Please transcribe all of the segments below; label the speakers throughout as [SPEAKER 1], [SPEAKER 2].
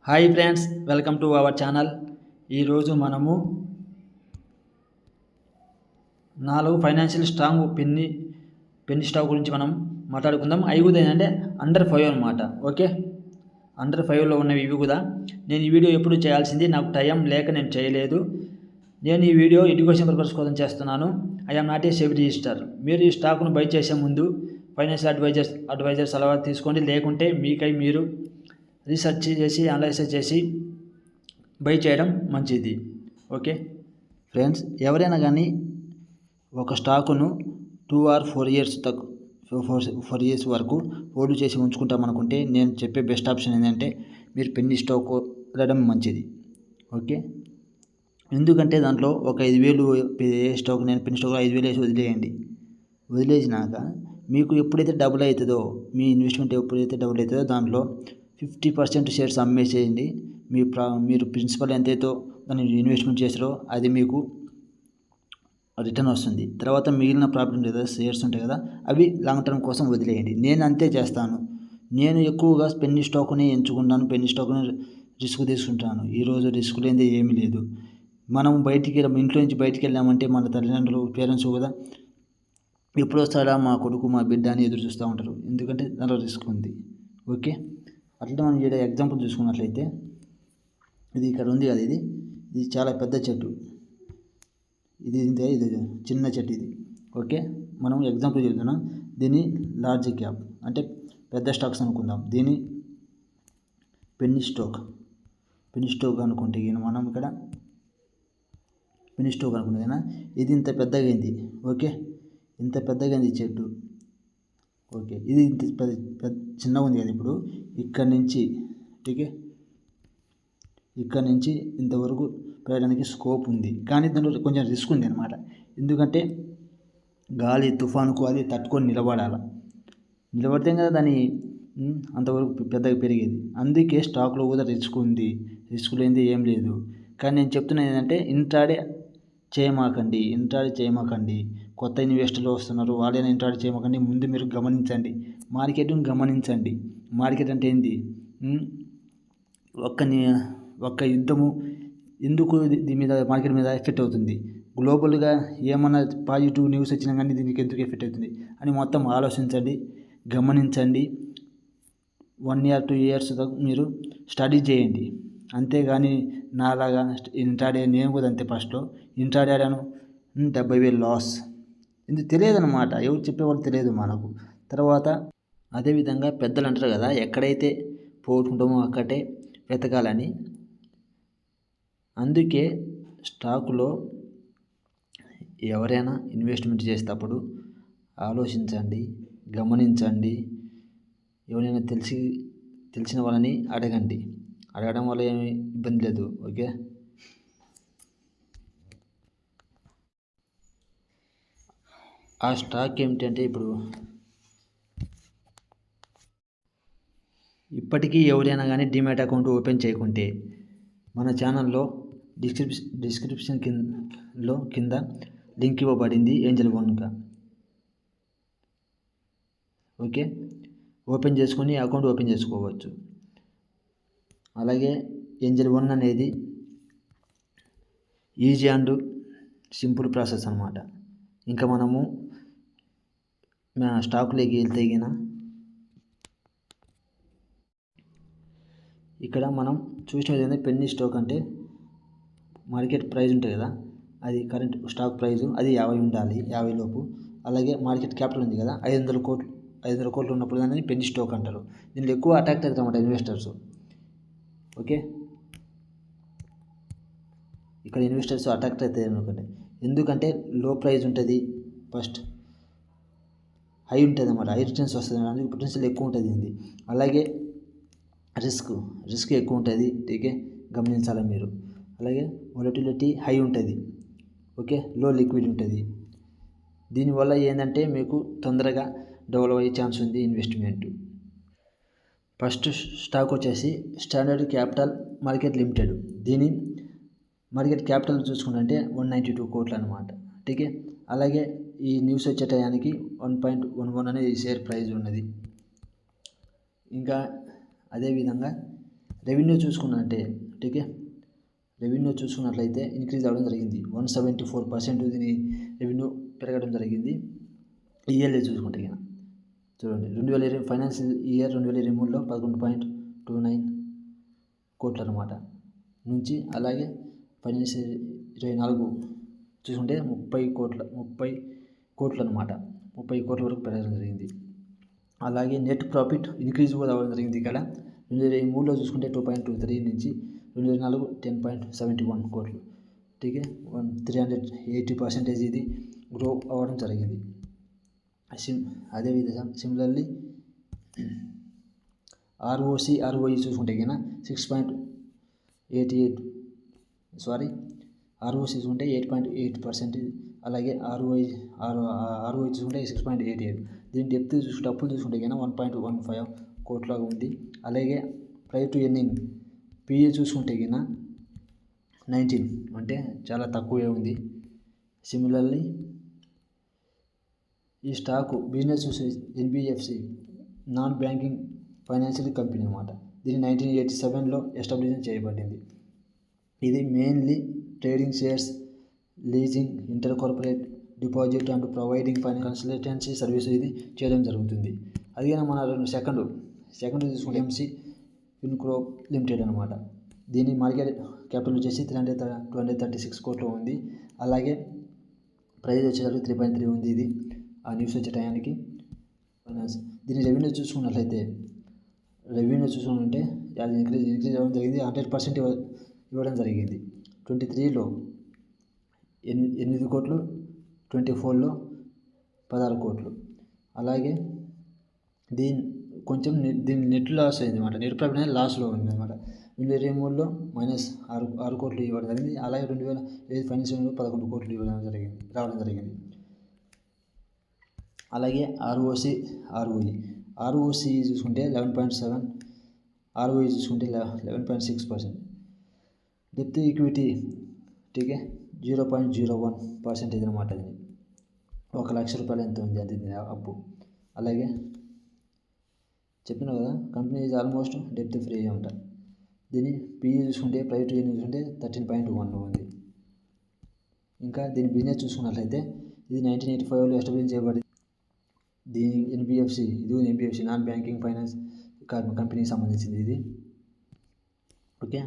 [SPEAKER 1] Hi friends, welcome to our channel. ఈరోజు మనము 4 financial strong పెన్ని stock గురించి మనం మాట్లాడుకుందాం. అవి కూడా ఏంటంటే అండర్ 5 అనమాట. ఓకే, అండర్ 5లో ఉన్నవి ఇవి కూడా. నేను ఈ వీడియో ఎప్పుడు చేయాల్సింది, నాకు టైం లేక నేను చేయలేదు. నేను ఈ వీడియో ఎడ్యుకేషన్ పర్పస్ కోసం చేస్తున్నాను. I'm not a SEBI register. మీరు ఈ స్టాక్ను బై చేసే ముందు ఫైనాన్షియల్ అడ్వైజర్ సలహా తీసుకోండి. లేకుంటే మీకై మీరు రీసెర్చ్ చేసి అనలైజ్ చేసి బై చేయడం మంచిది. ఓకే ఫ్రెండ్స్, ఎవరైనా కానీ ఒక స్టాకును 2 or 4 years 4 years వరకు హోల్డ్ చేసి ఉంచుకుంటామనుకుంటే నేను చెప్పే బెస్ట్ ఆప్షన్ ఏంటంటే మీరు పెన్నీ స్టాక్ వెళ్ళడం మంచిది. ఓకే, ఎందుకంటే దాంట్లో ఒక 5,000 స్టాక్, నేను పెన్నీ స్టాక్లో 5,000 వేసి వదిలేసినాక మీకు ఎప్పుడైతే డబుల్ అవుతుందో, మీ ఇన్వెస్ట్మెంట్ ఎప్పుడైతే డబుల్ అవుతుందో దాంట్లో 50% షేర్స్ అమ్మేసేయండి. మీరు ప్రిన్సిపల్ ఎంతైతే దాన్ని ఇన్వెస్ట్మెంట్ చేస్తారో అది మీకు రిటర్న్ వస్తుంది. తర్వాత మిగిలిన ప్రాఫిట్ ఉంటుంది కదా, షేర్స్ ఉంటాయి కదా, అవి లాంగ్ టర్మ్ కోసం వదిలేయండి. నేను అంతే చేస్తాను. నేను ఎక్కువగా పెన్నీ స్టాక్ని ఎంచుకుంటాను, పెన్నీ స్టాక్ని రిస్క్ తీసుకుంటాను. ఈరోజు రిస్క్ లేనిదే ఏమీ లేదు. మనం ఇంట్లో నుంచి బయటికి వెళ్ళామంటే మన తల్లిదండ్రులు, పేరెంట్స్ కూడా ఎప్పుడు వస్తాడా మా కొడుకు మా బిడ్డ అని ఎదురు చూస్తూ ఉంటారు. ఎందుకంటే దాంట్లో రిస్క్ ఉంది. ఓకే, అట్లా మనం ఇక్కడ ఎగ్జాంపుల్ చూసుకున్నట్లయితే ఇది ఇక్కడ ఉంది కదా, ఇది చాలా పెద్ద చెట్టు, ఇది చిన్న చెట్టు ఇది. ఓకే, మనం ఎగ్జాంపుల్ చెప్తున్నాం. దీన్ని లార్జ్ క్యాప్ అంటే పెద్ద స్టాక్స్ అనుకుందాం. దీన్ని పెన్నీ స్టాక్ అనుకుంటే మనం ఇక్కడ పెన్నీ స్టాక్ అనుకుంటే ఇది ఇంత పెద్దగా అయింది. ఓకే, ఇంత పెద్దగా అయింది చెట్టు. ఓకే, ఇది ఇంత చిన్నగా ఉంది కదా. ఇప్పుడు ఇక్కడ నుంచి ఇంతవరకు పెరగడానికి స్కోప్ ఉంది, కానీ దాంట్లో కొంచెం రిస్క్ ఉంది అనమాట. ఎందుకంటే గాలి తుఫానుకు అది తట్టుకొని నిలబడితే కదా దాన్ని అంతవరకు పెద్దగా పెరిగేది. అందుకే స్టాక్లో కూడా రిస్క్ ఉంది. రిస్క్ లేనిది ఏం లేదు. కానీ నేను చెప్తున్నది ఏంటంటే ఇంట్రాడే చేయమాకండి. కొత్త ఇన్వెస్టర్లు వస్తున్నారు, వాళ్ళైనా ఇంట్రాడే చేయమాకండి. ముందు మీరు గమనించండి, మార్కెట్ అంటే ఏంది, ఒక్క యుద్ధము ఎందుకు దీని మీద మార్కెట్ మీద ఎఫెక్ట్ అవుతుంది, గ్లోబల్గా ఏమన్నా పాజిటివ్ న్యూస్ వచ్చినా కానీ దీనికి ఎందుకు ఎఫెక్ట్ అవుతుంది అని మొత్తం ఆలోచించండి, గమనించండి. 1 year 2 years దాకా మీరు స్టడీ చేయండి. అంతేగాని నాలాగా ఇంట్రాడే, నేను కూడా అంతే. ఫస్ట్లో ఇంట్రాడే ఆడాను, 70,000 లాస్. ఇది తెలియదు అనమాట, ఎవరు చెప్పేవాళ్ళు తెలియదు మనకు. తర్వాత అదేవిధంగా పెద్దలు అంటారు కదా, ఎక్కడైతే పోగొట్టుకుంటామో అక్కడే వెతకాలని. అందుకే స్టాకులో ఎవరైనా ఇన్వెస్ట్మెంట్ చేసేటప్పుడు ఆలోచించండి, గమనించండి. ఎవరైనా తెలిసిన వాళ్ళని అడగడం వల్ల ఏమి ఇబ్బంది లేదు. ఓకే, ఆ స్టాక్ ఏమిటంటే ఇప్పుడు ఇప్పటికీ ఎవరైనా కానీ డిమాట్ అకౌంట్ ఓపెన్ చేయకుంటే మన ఛానల్లో డిస్క్రిప్షన్ కింద లింక్ ఇవ్వబడింది, ఏంజల్ వన్గా. ఓకే, ఓపెన్ చేసుకొని అకౌంట్ ఓపెన్ చేసుకోవచ్చు. అలాగే ఏంజల్ వన్ అనేది ఈజీ అండ్ సింపుల్ ప్రాసెస్ అన్నమాట. ఇంకా మనము స్టాక్లోకి వెళ్తే ఇక్కడ మనం చూసినది ఏంటంటే పెన్నీ స్టాక్ అంటే మార్కెట్ ప్రైస్ ఉంటుంది కదా, అది కరెంట్ స్టాక్ ప్రైజు అది 50 ఉండాలి, 50 లోపు. అలాగే మార్కెట్ క్యాపిటల్ ఉంది కదా, 500 కోట్లు ఉన్నప్పుడు దాన్ని పెన్నీ స్టాక్ అంటారు. దీనిలో ఎక్కువ అట్రాక్ట్ అవుతారు అన్నమాట ఇన్వెస్టర్స్. ఓకే, ఇక్కడ ఇన్వెస్టర్స్ అట్రాక్ట్ అవుతాయి అనుకోండి. ఎందుకంటే లో ప్రైస్ ఉంటుంది, ఫస్ట్ హై ఉంటుంది అన్నమాట, హై రిటర్న్స్ వస్తుంది, అందుకే పొటెన్షియల్ ఎక్కువ ఉంటుంది ఇది. అలాగే రిస్క్ ఎక్కువ ఉంటుంది. ఓకే, గమనించాలి మీరు. అలాగే వొలటిలిటీ హై ఉంటుంది. ఓకే, లో లిక్విడ్ ఉంటుంది. దీనివల్ల ఏంటంటే మీకు తొందరగా డెవలప్ అయ్యే ఛాన్స్ ఉంది ఇన్వెస్ట్మెంట్. ఫస్ట్ స్టాక్ వచ్చేసి స్టాండర్డ్ క్యాపిటల్ మార్కెట్ లిమిటెడ్. దీని మార్కెట్ క్యాపిటల్ చూసుకుంటే 192 కోట్లు అనమాట. ఓకే, అలాగే ఈ న్యూస్ వచ్చే టయానికి 1.11 అనేది షేర్ ప్రైజ్ ఉన్నది. ఇంకా అదేవిధంగా రెవెన్యూ చూసుకున్నట్టే ఠీకే రెవెన్యూ చూసుకున్నట్లయితే ఇంక్రీజ్ అవ్వడం జరిగింది. 174% దీని రెవెన్యూ పెరగడం జరిగింది. ఇయర్లీ చూసుకుంటే ఇక చూడండి 2020 ఫైనాన్షియల్ ఇయర్ 2023లో 11.29 కోట్లు అనమాట నుంచి, అలాగే ఫైనాన్షియల్ 24 చూసుకుంటే 30 కోట్లు అనమాట, 30 కోట్ల వరకు పెరగడం జరిగింది. అలాగే నెట్ ప్రాఫిట్ ఇంక్రీజ్ కూడా అవ్వడం జరిగింది. ఇక్కడ 2023లో చూసుకుంటే 2.23 నుంచి 2024 10.71 కోట్లు ఠీకే 380% ఇది గ్రో అవ్వడం జరిగింది. అదేవిధంగా సిమిలర్లీ ROE చూసుకుంటే కన్నా 6.88 ROC చూసుకుంటే 8.8%, అలాగే ROE చూసుకుంటే 6.88. దీని డెప్త్ చూసుకుంటే అప్పులు చూసుకుంటే కన్నా 1.15 కోట్లాగా ఉంది. అలాగే ప్రైర్ టు ఎర్నింగ్ PE చూసుకుంటే కన్నా 19 అంటే చాలా తక్కువే ఉంది. సిమిలర్లీ ఈ stock business NBFC non banking financial company అన్నమాట. దీన్ని 1987లో ఎస్టాబ్లిష్ చేయబడింది. ఇది mainly trading shares, leasing, inter corporate deposit and providing finance consultancy service ఇది చేయడం జరుగుతుంది. అది కానీ మన సెకండ్ చూసుకుంటే MC ఫిన్కో లిమిటెడ్ అనమాట. దీని మార్కెట్ క్యాపిటల్ వచ్చేసి 236 కోట్లు ఉంది. అలాగే ప్రైస్ వచ్చేసరికి 3.3 ఉంది. ఇది ఆ న్యూస్ వచ్చే టయానికి ఫైనాన్స్. దీని రెవెన్యూ చూసుకున్నట్లయితే అది ఇంక్రీజ్ అవ్వడం జరిగింది. 100% ఇవ్వడం జరిగింది. 23లో 8 కోట్లు, 24లో 16 కోట్లు. అలాగే దీని నెట్ లాస్ అయింది అనమాట. నెట్ ప్రాఫిట్ అనేది లాస్లో ఉంది అనమాట. 2023లో -6 కోట్లు ఇవ్వడం జరిగింది. అలాగే 2025 ఫైనాన్షియల్ 11 కోట్లు రావడం జరిగింది. అలాగే ROC చూసుకుంటే 11.7, ROE చూసుకుంటే 11.6%. డెప్త్ ఈక్విటీ ఠీకే 0.01% అనమాట. ఇది 1 లక్ష రూపాయలు ఎంత ఉంది అది అప్పు. అలాగే చెప్పినా కదా company is almost depth free అంట. దీని PE చూసుకుంటే ప్రైవేట్ చూసుకుంటే 13.1 ఉంది. ఇంకా దీని బిజినెస్ చూసుకున్నట్లయితే ఇది 1985లో ఎస్టాబ్లిష్ చేయబడింది. దీని NBFC నాన్ బ్యాంకింగ్ ఫైనాన్స్ కంపెనీకి సంబంధించింది ఇది. ఓకే,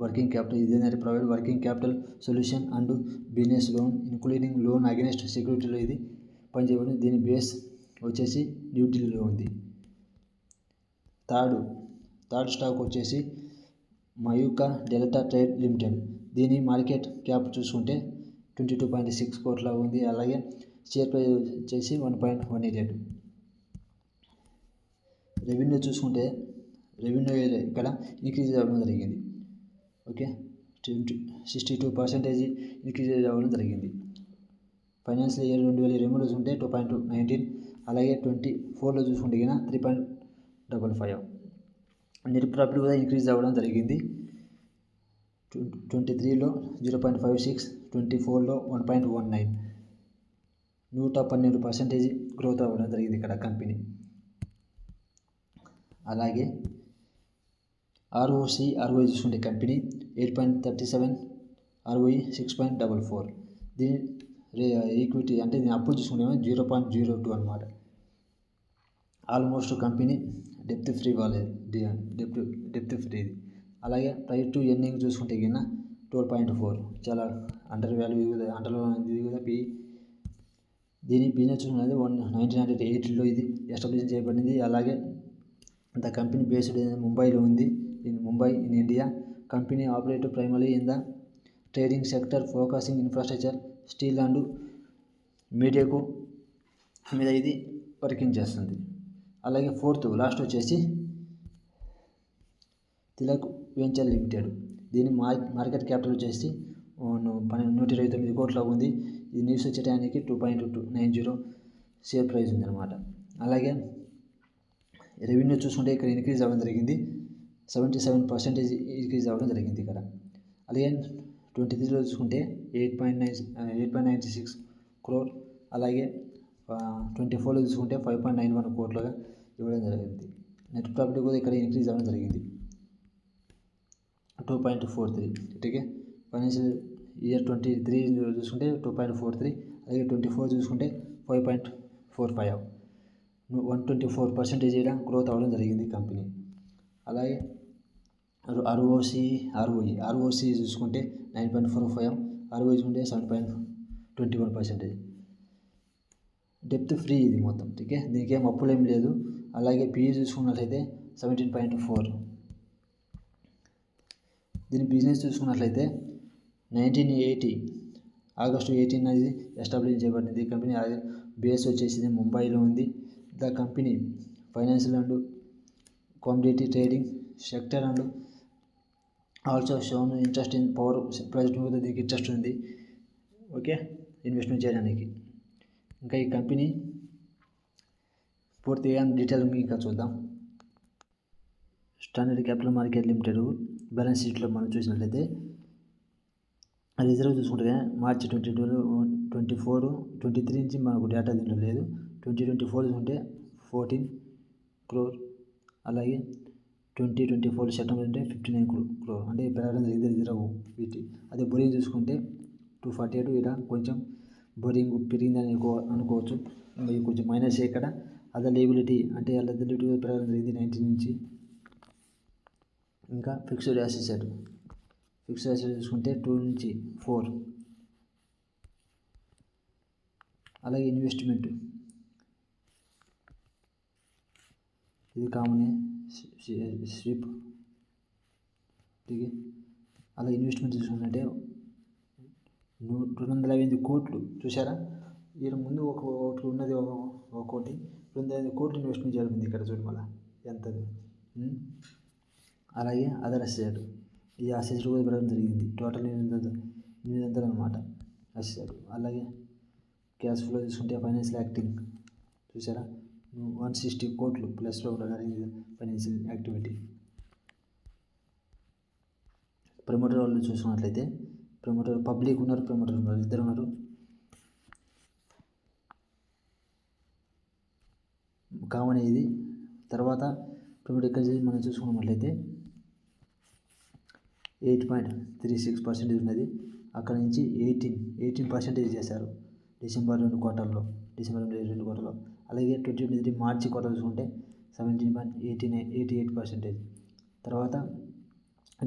[SPEAKER 1] వర్కింగ్ క్యాపిటల్ ఇది provide working capital solution and business loan including loan against సెక్యూరిటీలో ఇది పనిచేయబడింది. దీని బేస్ వచ్చేసి న్యూఢిల్లీలో ఉంది. థర్డ్ స్టాక్ వచ్చేసి మయూకా డెల్టా ట్రేడ్ లిమిటెడ్. దీని మార్కెట్ క్యాప్ చూసుకుంటే 22.6 కోట్ల ఉంది. అలాగే షేర్ ప్రైస్ వచ్చేసి 1.188. రెవెన్యూ చూసుకుంటే ఇక్కడ ఇంక్రీజ్ అవ్వడం జరిగింది. ఓకే, 62% ఇంక్రీజ్ అవ్వడం జరిగింది. ఫైనాన్షియల్ ఇయర్ 2023లో చూసుకుంటే 2.19, అలాగే 24లో చూసుకుంటే 3.55. నెట్ ప్రాఫిట్ కూడా ఇంక్రీజ్ అవ్వడం జరిగింది. 23లో 0.56, 24లో 1.19, 112% గ్రోత్ అవ్వడం జరిగింది ఇక్కడ కంపెనీ. అలాగే ROE చూసుకుంటే కంపెనీ 8.37, ROE 6.44. దీని ఈక్విటీ అంటే దీని అప్పులు చూసుకుంటే 0.02 అనమాట. ఆల్మోస్ట్ కంపెనీ డెప్త్ ఫ్రీ ఇది. అలాగే ప్రైస్ టు ఎర్నింగ్ చూసుకుంటే 12.4, చాలా అండర్లో ఇది కూడా PE. దీని బిజినెస్ చూసుకున్నది 1998లో ఇది ఎస్టాబ్లిష్ చేయబడింది. అలాగే ద కంపెనీ బేస్డ్ ముంబైలో ఉంది. In India. Company operate primary in the trading sector focusing infrastructure, steel and మీడియాకు మీద ఇది వర్కింగ్ చేస్తుంది. అలాగే లాస్ట్ వచ్చేసి తిలక్ వెంచర్ లిమిటెడ్. దీని మార్కెట్ క్యాపిటల్ వచ్చేసి 129 కోట్ల ఉంది. ఇది న్యూస్ వచ్చేటానికి 2.290 షేర్ ప్రైస్ ఉంది అనమాట. అలాగే రెవెన్యూ చూసుకుంటే ఇక్కడ ఇంక్రీజ్ అవ్వడం జరిగింది. 77% ఇంక్రీజ్ అవ్వడం జరిగింది ఇక్కడ. అలాగే 23లో చూసుకుంటే 8.96 crore. అలాగే 24లో చూసుకుంటే 5.91 కోట్లుగా ఇవ్వడం జరిగింది. నెట్ ప్రాఫిట్ కూడా ఇక్కడ ఇంక్రీజ్ అవ్వడం జరిగింది. 2.43. ఓకే, ఫైనాన్షియల్ ఇయర్ 23 చూసుకుంటే 2.43, అలాగే 24 చూసుకుంటే 5.45. 124% ఇలా గ్రోత్ అవ్వడం జరిగింది కంపెనీ. అలాగే ROC చూసుకుంటే 9.45, ROE చూసుకుంటే 7.21%. డెప్త్ ఫ్రీ ఇది మొత్తం. ఓకే, దీనికి ఏం అప్పులు ఏం లేదు. అలాగే PE చూసుకున్నట్లయితే 17.4. దీని బిజినెస్ చూసుకున్నట్లయితే 1980 ఆగస్టు 18 అది ఎస్టాబ్లిష్ చేయబడింది. కంపెనీ బేస్ వచ్చేసి ముంబైలో ఉంది. The company financial and commodity trading sector and also shown interest in power project మీద దీనికి ఇంట్రెస్ట్ ఉంది. ఓకే, ఇన్వెస్ట్మెంట్ చేయడానికి. ఇంకా ఈ కంపెనీ పూర్తిగా డీటెయిల్ ఇంకా చూద్దాం. Standard capital market limited balance షీట్లో మనం చూసినట్లయితే రిజర్వ్ చూసుకుంటే మార్చి 2023 నుంచి మనకు డేటా దీంట్లో లేదు. 2024 చూసుకుంటే 14 crore. అలాగే 2024 సెప్టెంబర్ అంటే 59 crore, అంటే పెరగడం జరిగింది రిజర్వ్ వీటి. అదే బోరింగ్ చూసుకుంటే 248, ఇక్కడ కొంచెం బోరింగ్ పెరిగిందని అనుకోవచ్చు. ఇది కొంచెం మైనస్ ఇక్కడ. అదర్ లయబిలిటీ అంటే లయబిలిటీ పెరగడం జరిగింది 19 నుంచి. ఇంకా ఫిక్స్డ్ అసెట్ చూసుకుంటే 2 నుంచి 4. అలాగే ఇన్వెస్ట్మెంట్ ఇది కామనే స్విప్. అలాగే ఇన్వెస్ట్మెంట్ చూసుకుంటే 258 కోట్లు. చూసారా, ఈయన ముందు ఒకటి ఉన్నది, ఒక కోటి 258 కోట్లు ఇన్వెస్ట్మెంట్ జరిగింది ఇక్కడ. చూడు మళ్ళీ ఎంతది. అలాగే అదర్ అసెట్, ఈ అసెట్ కూడా పెరగడం జరిగింది. టోటల్ 800 అనమాట అసెట్. అలాగే క్యాష్ ఫ్లో చూసుకుంటే ఫైనాన్షియల్ యాక్టింగ్ చూసారా 160 కోట్లు ప్లస్లో కూడా జరిగింది ఫైనాన్షియల్ యాక్టివిటీ. ప్రమోటర్ వాళ్ళు చూసుకున్నట్లయితే ప్రమోటర్ పబ్లిక్ ఉన్నారు, ప్రమోటర్ ఉన్నారు, ఇద్దరు ఉన్నారు. కామన్ ఇది. తర్వాత ప్రమోటర్ ఇక్కడ మనం చూసుకున్నట్లయితే 8.36% ఉన్నది. అక్కడ నుంచి 18% చేశారు డిసెంబర్ 2 క్వార్టర్లో. అలాగే 2023 మార్చి క్వార్టర్ చూసుకుంటే 17.88%. తర్వాత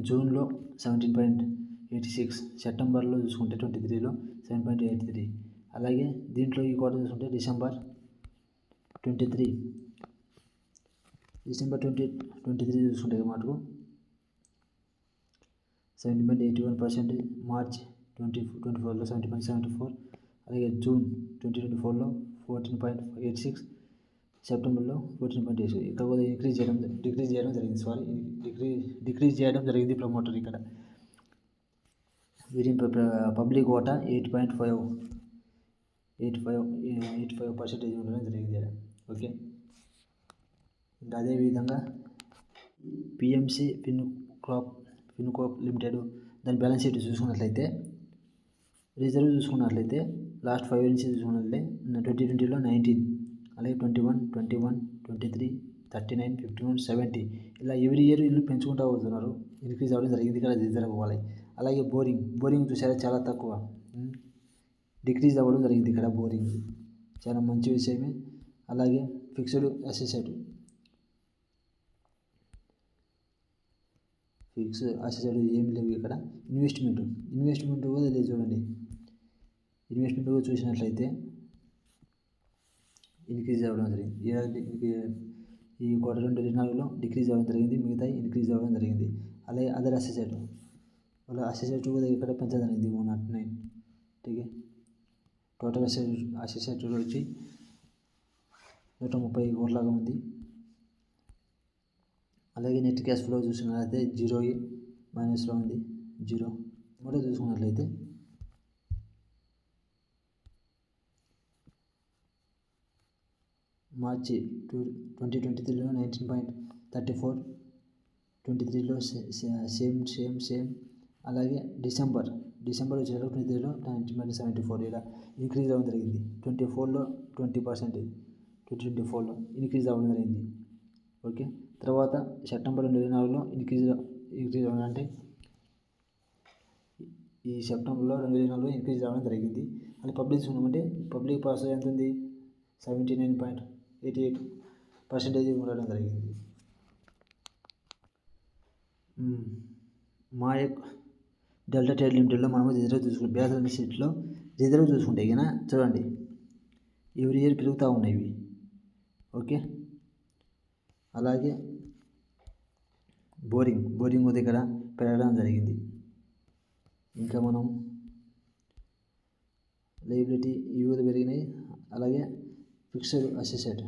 [SPEAKER 1] జూన్లో 17.86, సెప్టెంబర్లో చూసుకుంటే 23లో 7.83. అలాగే దీంట్లో ఈ క్వార్టర్ చూసుకుంటే డిసెంబర్ 2023 చూసుకుంటే మటుకు 17.81%, మార్చ్ 2024లో 17.74, అలాగే జూన్ 2024లో 14.86, సెప్టెంబర్లో 14.86. ఇక్కడ కూడా డిక్రీజ్ చేయడం జరిగింది. డిక్రీజ్ చేయడం జరిగింది ప్రమోటర్ ఇక్కడ. వీరి పబ్లిక్ ఓటా 8.85% ఉండడం జరిగింది. ఓకే, ఇంకా అదేవిధంగా PMC ఫిన్కోప్ లిమిటెడ్ దాని బ్యాలెన్స్ షీట్ చూసుకున్నట్లయితే రిజర్వ్ చూసుకున్నట్లయితే లాస్ట్ 5 నుంచి చూసుకున్నట్లయితే 2020లో 19, అలాగే 21, 23, 39, 51, 70 ఇలా ఎవ్రీ ఇయర్ వీళ్ళు పెంచుకుంటూ అవుతున్నారు. ఇంక్రీజ్ అవ్వడం జరిగింది ఇక్కడ రిజర్వ్ వాళ్ళకి. అలాగే బోరింగ్ చూసారా చాలా తక్కువ, డిక్రీజ్ అవ్వడం జరిగింది ఇక్కడ బోరింగ్. చాలా మంచి విషయమే. అలాగే ఫిక్స్డ్ అసెట్ ఏమి లేవు ఇక్కడ. ఇన్వెస్ట్మెంట్ కూడా లేదు చూడండి. ఇన్వెస్ట్మెంట్ కూడా చూసినట్లయితే ఇంక్రీజ్ అవ్వడం జరిగింది. ఈ క్వార్టర్ 2024లో డిక్రీజ్ అవ్వడం జరిగింది, మిగతా ఇంక్రీజ్ అవ్వడం జరిగింది. అలాగే అదర్ అసెట్ కూడా ఇక్కడ పెంచడం జరిగింది 109. ఓకే, టోటల్ అసెట్ వచ్చి 130 కోట్లాగా ఉంది. అలాగే నెట్ క్యాష్ ఫ్లో చూసుకున్నట్లయితే 0 మైనస్లో ఉంది, 0. మరో చూసుకున్నట్లయితే మార్చి 2023లో 19.34, 23లో సేమ్. అలాగే డిసెంబర్ వచ్చేటప్పుడు 23లో 19.74 ఇలా ఇంక్రీజ్ అవ్వడం జరిగింది. 24లో 20%, 2024లో ఇంక్రీజ్ అవ్వడం జరిగింది. ఓకే, తర్వాత సెప్టెంబర్ 2024లో ఇంక్రీజ్ అవ్వడం అంటే ఈ సెప్టెంబర్లో 2024 ఇంక్రీజ్ రావడం జరిగింది. అది పబ్లిక్ చూడమంటే పబ్లిక్ పర్సెంట్ ఎంత ఉంది, 79.88% ఉండడం జరిగింది. మా యొక్క డెల్టా ట్రేడ్ లిమిటెడ్లో మనము రిజర్వ్ చూసుకుంటే బ్యాలెన్స్ షీట్లో రిజర్వ్ చూసుకుంటే ఇక చూడండి ఎవ్రీ ఇయర్ పెరుగుతూ ఉన్నాయి ఇవి. ఓకే, అలాగే బోరింగ్ కూడా ఇక్కడ పెరగడం జరిగింది. ఇంకా మనం లయబిలిటీ ఇవి కూడా పెరిగినాయి. అలాగే ఫిక్స్డ్ అసెట్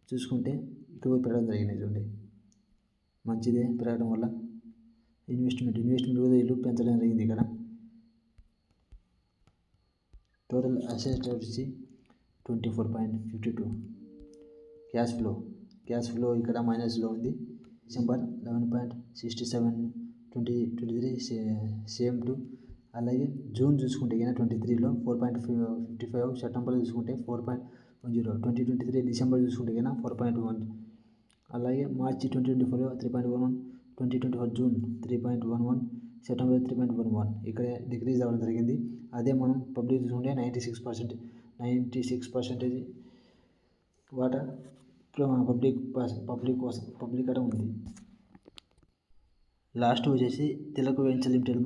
[SPEAKER 1] చూసుకుంటే ఇక్కడ పెరగడం జరిగినాయి. చూడండి మంచిదే పెరగడం వల్ల. ఇన్వెస్ట్మెంట్ కూడా ఇల్లు పెంచడం జరిగింది. ఇక్కడ టోటల్ అసెట్ వచ్చి 24.52. క్యాష్ ఫ్లో ఇక్కడ మైనస్లో ఉంది. December 11.67 2023 same to. అలాగే జూన్ చూసుకుంటే 23లో 4.55, సెప్టెంబర్లో చూసుకుంటే 4.10, 2023 డిసెంబర్ చూసుకుంటే 4.1, అలాగే మార్చి 2024లో 3.11, 2024 జూన్ 3.11, సెప్టెంబర్ 3.11 ఇక్కడ డిక్రీజ్ అవ్వడం జరిగింది. అదే మనం పబ్లిక్ చూసుకుంటే 96% వాటా పబ్లిక్ అట ఉంది. లాస్ట్ వచ్చేసి తిలక్ వెంచర్ లిమిటెడ్.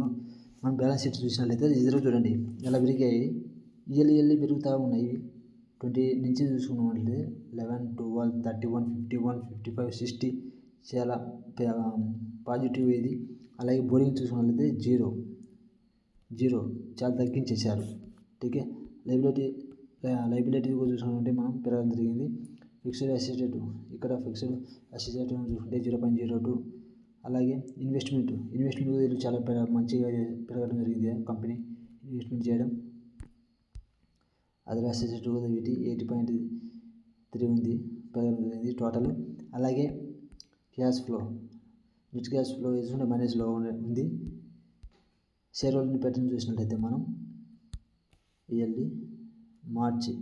[SPEAKER 1] మనం బ్యాలెన్స్ షీట్ చూసినట్లయితే రిజర్వ్ చూడండి ఎలా పెరిగాయి. ఇయర్లీ పెరుగుతూ ఉన్నాయి. 20 నుంచి చూసుకున్నట్లయితే 11, 12, 31, 51, 55, 60 చాలా పాజిటివ్ ఇది. అలాగే బోరింగ్ చూసుకున్నట్లయితే జీరో చాలా తగ్గించేశారు. ఓకే, లైబిలిటీ కూడా చూసుకుంటే మనం పెరగడం జరిగింది. ఫిక్స్డ్ అసెట్ ఇక్కడ ఫిక్స్డ్ అసెట్ చూసుకుంటే 0.02. అలాగే ఇన్వెస్ట్మెంట్ కూడా చాలా మంచిగా పెరగడం జరిగింది. కంపెనీ ఇన్వెస్ట్మెంట్ చేయడం. అదర్ అసెట్ కూడా వీటి 8.3 ఉంది, పెరగడం జరిగింది టోటల్. అలాగే నెట్ క్యాష్ ఫ్లో చూసుకుంటే మైనస్లో ఉంది. షేర్ హోల్డింగ్ ప్యాటర్న్ చూసినట్లయితే మనం ఇయర్లీ మార్చి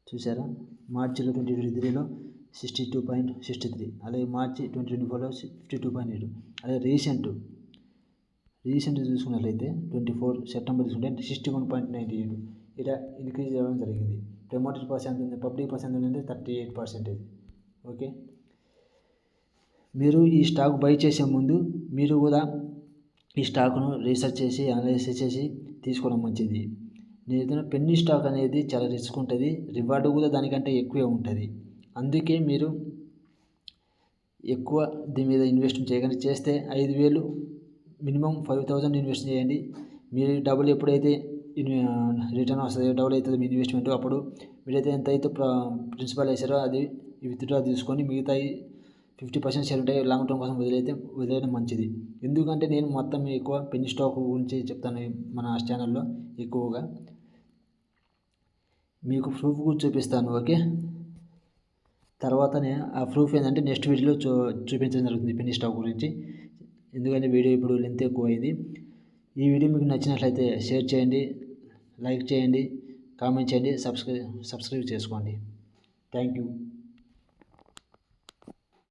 [SPEAKER 1] చూసారా, మార్చిలో 2023లో 62.63, అలాగే మార్చి 2024లో 52.8. అలాగే రీసెంట్ చూసుకున్నట్లయితే 24 సెప్టెంబర్ చూసుకుంటే 61.98 ఇలా ఇంక్రీజ్ అవ్వడం జరిగింది. ప్రమోటెడ్ పర్సెంట్ ఉంది, పబ్లిక్ పర్సెంట్ ఉంది 38%. ఓకే, మీరు ఈ స్టాక్ బై చేసే ముందు మీరు కూడా ఈ స్టాక్ను రీసెర్చ్ చేసి అనాలిసిస్ చేసి తీసుకోవడం మంచిది. నేను పెన్నీ స్టాక్ అనేది చాలా రిస్క్ ఉంటుంది, రివార్డు కూడా దానికంటే ఎక్కువే ఉంటుంది. అందుకే మీరు ఎక్కువ దీని మీద ఇన్వెస్ట్ చేయకండి. చేస్తే 5,000 మినిమం 5,000 ఇన్వెస్ట్ చేయండి. మీరు డబ్బులు ఎప్పుడైతే రిటర్న్ వస్తుంది, డబ్బులు అవుతుంది మీ ఇన్వెస్ట్మెంట్, అప్పుడు మీరైతే ఎంత అయితే ప్రిన్సిపల్ వేసారో అది విత్డ్రా తీసుకొని మిగతా 50% షేర్ ఉంటాయి లాంగ్ టర్మ్ కోసం వదిలేయడం మంచిది. ఎందుకంటే నేను మొత్తం ఎక్కువ పెన్నీ స్టాక్ గురించి చెప్తాను మన ఛానల్లో ఎక్కువగా. మీకు ప్రూఫ్ కూడా చూపిస్తాను. ఓకే, తర్వాతనే ఆ ప్రూఫ్ ఏంటంటే నెక్స్ట్ వీడియోలో చూపించడం జరుగుతుంది పెన్నీ స్టాక్ గురించి. ఎందుకంటే వీడియో ఇప్పుడు లెంత్ ఎక్కువ అయింది. ఈ వీడియో మీకు నచ్చినట్లయితే షేర్ చేయండి, లైక్ చేయండి, కామెంట్ చేయండి, సబ్స్క్రైబ్ చేసుకోండి. Thank you.